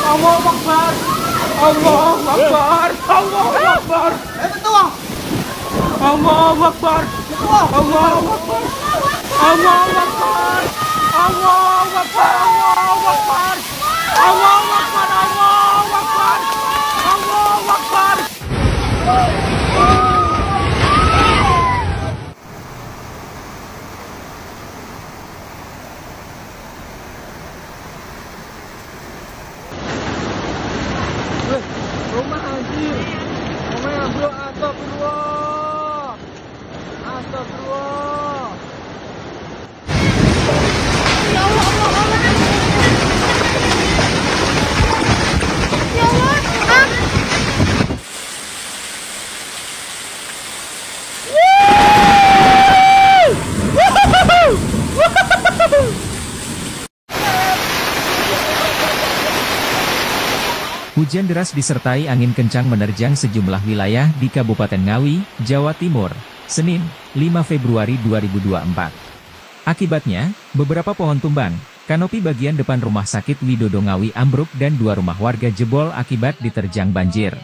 Allahu Akbar. Allahu Akbar. Allahu Akbar. Allahu Akbar. Allahu Akbar. Allahu Akbar. Allahu Akbar. Allahu Akbar. Allahu Akbar. Allahu Akbar. Allahu Akbar. Rumah anjir. Rumah bro, astagfirullah. Astagfirullah. Ya Allah, Allah. Ya Allah. Hujan deras disertai angin kencang menerjang sejumlah wilayah di Kabupaten Ngawi, Jawa Timur, Senin, 5 Februari 2024. Akibatnya, beberapa pohon tumbang, kanopi bagian depan rumah sakit Widodo Ngawi ambruk dan 2 rumah warga jebol akibat diterjang banjir.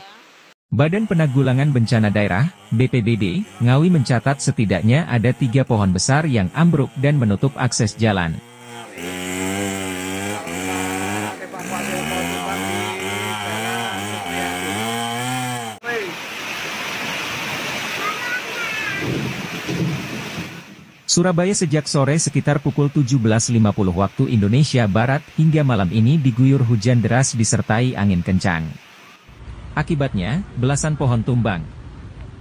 Badan Penanggulangan Bencana Daerah, BPBD, Ngawi mencatat setidaknya ada 3 pohon besar yang ambruk dan menutup akses jalan. Surabaya sejak sore sekitar pukul 17.50 waktu Indonesia Barat hingga malam ini diguyur hujan deras disertai angin kencang. Akibatnya, belasan pohon tumbang.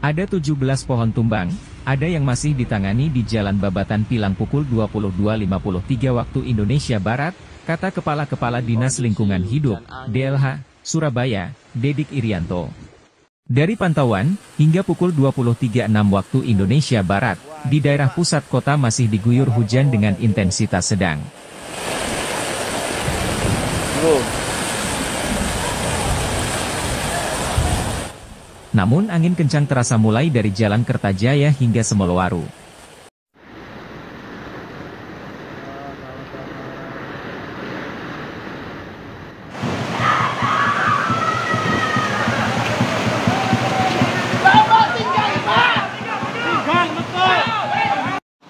Ada 17 pohon tumbang, ada yang masih ditangani di Jalan Babatan Pilang pukul 22.53 waktu Indonesia Barat, kata Kepala Dinas Lingkungan Hidup, DLH, Surabaya, Dedik Irianto. Dari pantauan, hingga pukul 23.06 waktu Indonesia Barat, di daerah pusat kota masih diguyur hujan dengan intensitas sedang. Namun angin kencang terasa mulai dari Jalan Kertajaya hingga Semolowaru.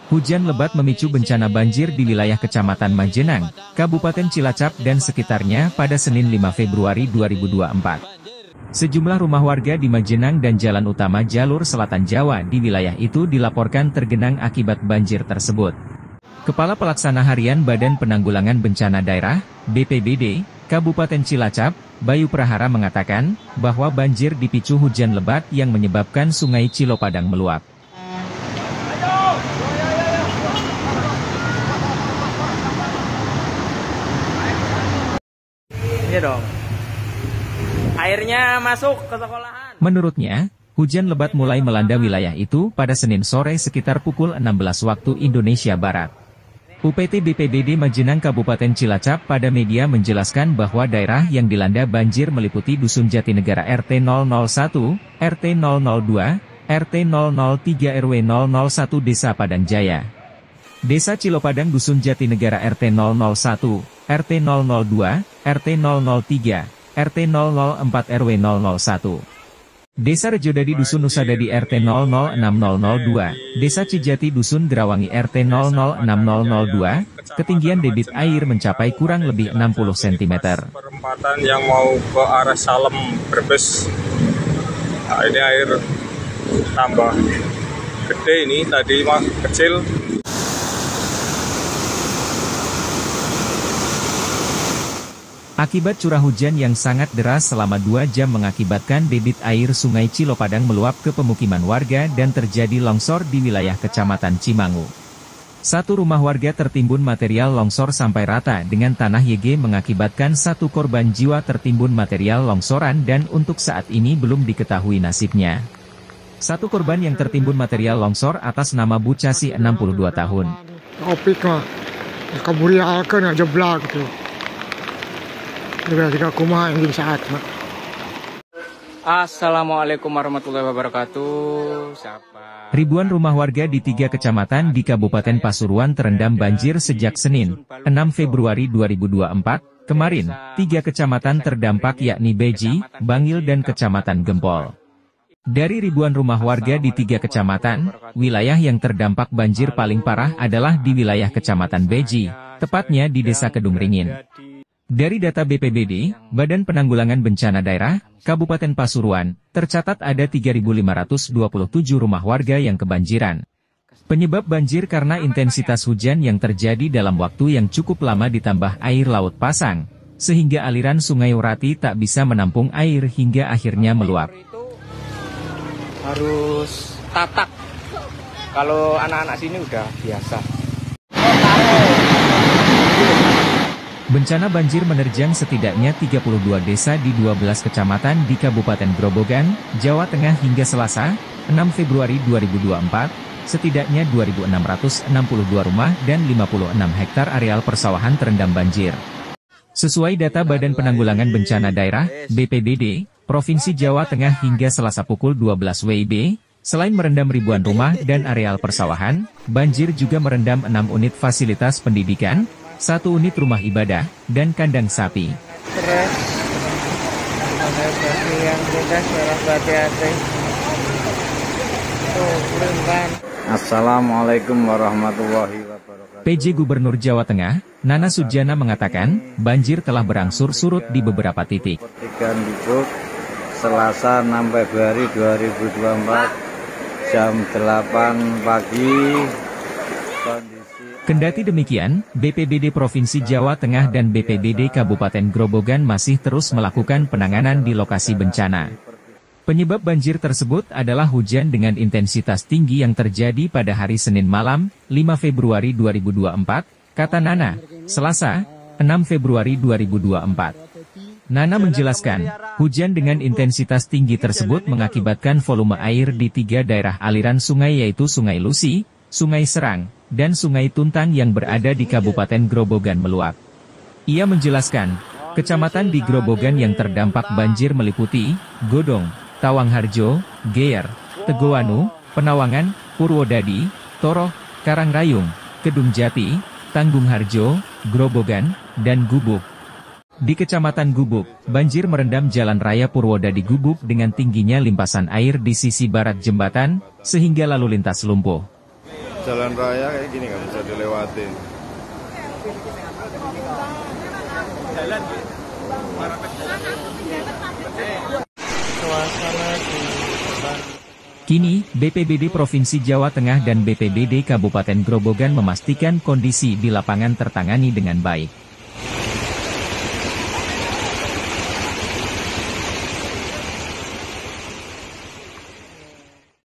Hujan lebat memicu bencana banjir di wilayah Kecamatan Majenang, Kabupaten Cilacap dan sekitarnya pada Senin 5 Februari 2024. Sejumlah rumah warga di Majenang dan jalan utama jalur selatan Jawa di wilayah itu dilaporkan tergenang akibat banjir tersebut. Kepala Pelaksana Harian Badan Penanggulangan Bencana Daerah, BPBD, Kabupaten Cilacap, Bayu Prahara mengatakan, bahwa banjir dipicu hujan lebat yang menyebabkan Sungai Cilopadang meluap. Iya dong. Airnya masuk ke sekolahan. Menurutnya, hujan lebat mulai melanda wilayah itu pada Senin sore sekitar pukul 16 waktu Indonesia Barat. UPT BPBD Majenang Kabupaten Cilacap pada media menjelaskan bahwa daerah yang dilanda banjir meliputi Dusun Jatinegara RT 001, RT 002, RT 003 RW 001 Desa Padang Jaya. Desa Cilopadang Dusun Jatinegara RT 001, RT 002, RT 003, RT 004 RW 001. Desa Rejodadi Dusun Nusadadi RT 006002, Desa Cijati Dusun Gerawangi RT 006002, ketinggian debit air mencapai kurang lebih 60 cm. Perempatan yang mau ke arah Salem Brebes, nah ini air tambah gede, ini tadi mah kecil. Akibat curah hujan yang sangat deras selama 2 jam mengakibatkan debit air Sungai Cilopadang meluap ke pemukiman warga dan terjadi longsor di wilayah Kecamatan Cimangu. 1 rumah warga tertimbun material longsor sampai rata dengan tanah YG mengakibatkan 1 korban jiwa tertimbun material longsoran dan untuk saat ini belum diketahui nasibnya. 1 korban yang tertimbun material longsor atas nama Bu Casi 62 tahun. Opik mah, kaburialkan aja jeblak gitu. Assalamualaikum warahmatullahi wabarakatuh. Ribuan rumah warga di 3 kecamatan di Kabupaten Pasuruan terendam banjir sejak Senin, 6 Februari 2024, Kemarin, 3 kecamatan terdampak yakni Beji, Bangil dan Kecamatan Gempol. Dari ribuan rumah warga di 3 kecamatan, wilayah yang terdampak banjir paling parah adalah di wilayah Kecamatan Beji, tepatnya di Desa Kedung Ringin. Dari data BPBD, Badan Penanggulangan Bencana Daerah, Kabupaten Pasuruan, tercatat ada 3.527 rumah warga yang kebanjiran. Penyebab banjir karena intensitas hujan yang terjadi dalam waktu yang cukup lama ditambah air laut pasang, sehingga aliran Sungai Orati tak bisa menampung air hingga akhirnya meluap. Harus tatak. Kalau anak-anak sini udah biasa. Bencana banjir menerjang setidaknya 32 desa di 12 kecamatan di Kabupaten Grobogan, Jawa Tengah hingga Selasa, 6 Februari 2024. Setidaknya 2.662 rumah dan 56 hektar areal persawahan terendam banjir. Sesuai data Badan Penanggulangan Bencana Daerah, BPBD, Provinsi Jawa Tengah hingga Selasa pukul 12 WIB, selain merendam ribuan rumah dan areal persawahan, banjir juga merendam 6 unit fasilitas pendidikan, 1 unit rumah ibadah, dan kandang sapi. Assalamualaikum warahmatullahi wabarakatuh. PJ Gubernur Jawa Tengah, Nana Sujana mengatakan, banjir telah berangsur surut di beberapa titik. Pertigaan Bubuk, Selasa 6 Februari 2024, jam 8 pagi. Kendati demikian, BPBD Provinsi Jawa Tengah dan BPBD Kabupaten Grobogan masih terus melakukan penanganan di lokasi bencana. Penyebab banjir tersebut adalah hujan dengan intensitas tinggi yang terjadi pada hari Senin malam, 5 Februari 2024, kata Nana, Selasa, 6 Februari 2024. Nana menjelaskan, hujan dengan intensitas tinggi tersebut mengakibatkan volume air di 3 daerah aliran sungai yaitu Sungai Lusi, Sungai Serang, dan Sungai Tuntang yang berada di Kabupaten Grobogan meluap. Ia menjelaskan, kecamatan di Grobogan yang terdampak banjir meliputi Godong, Tawangharjo, Geyer, Tegoanu, Penawangan, Purwodadi, Toroh, Karangrayung, Kedung Jati, Tanggung Harjo, Grobogan, dan Gubuk. Di Kecamatan Gubuk, banjir merendam Jalan Raya Purwodadi Gubuk dengan tingginya limpasan air di sisi barat jembatan, sehingga lalu lintas lumpuh. Jalan raya kayak gini nggak bisa dilewatin. Kini, BPBD Provinsi Jawa Tengah dan BPBD Kabupaten Grobogan memastikan kondisi di lapangan tertangani dengan baik.